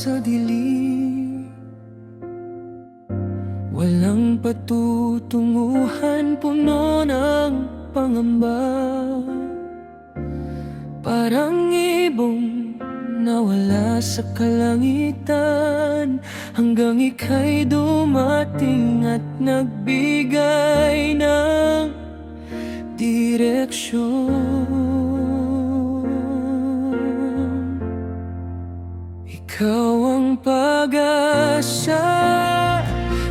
sa dilim. Walang patutunguhan, puno ng pangamba. Parang ibong nawala sa kalangitan, hanggang ika'y dumating at nagbigay ng direksyon. Ikaw ang pag-asa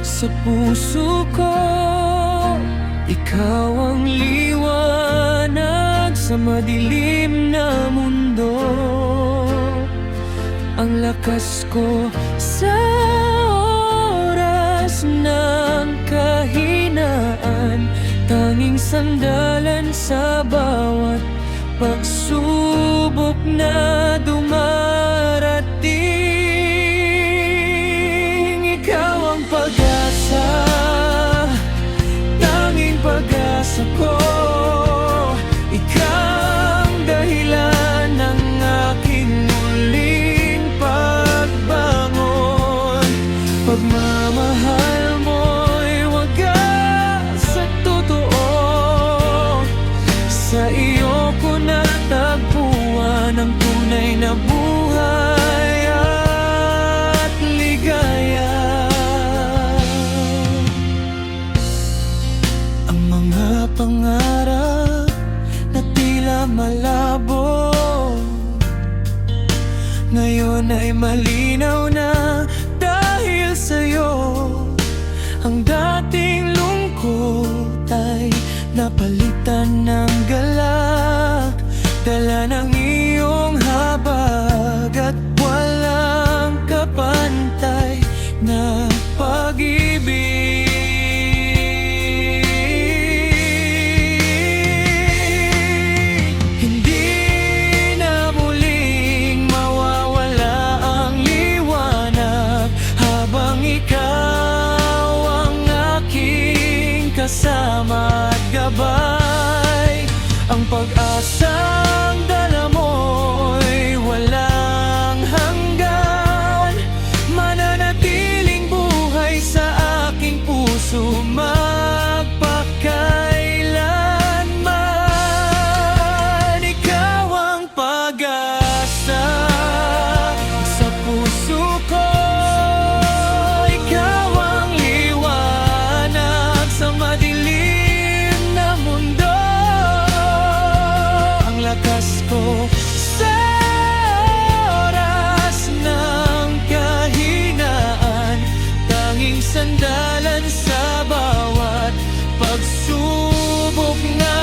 sa puso ko, ikaw ang liwanag sa madilim na mundo. Ang lakas ko sa oras ng kahinaan, tanging sandalan sa bawat pagsubok na dumarating. Ikaw ang pag-asa, tanging pag-asa ko. Ikaw ang dahilan ng aking muling pagbangon. Pagmamahal mo'y wagas at totoo, sa iyo ko natagpuan ang tunay na buhay at ligaya. Ang mga pangarap na tila malabo, ngayon ay malinaw na dahil sa'yo. Ang dating lungkot ay napalitan ng galak, dala ng iyong habag at walang kapantay na pag-ibig. Hindi na muling mawawala ang liwanag habang ikaw ang aking kasama at gabay. Ang pag-asang dala mo'y walang hanggan, mananatiling buhay sa aking puso magpakailanman. Ikaw ang pag-asa sa puso ko, ikaw ang liwanag sa madilim na mundo. Ang lakas ko sa oras ng kahinaan, tanging sandalan sa bawat pagsubok na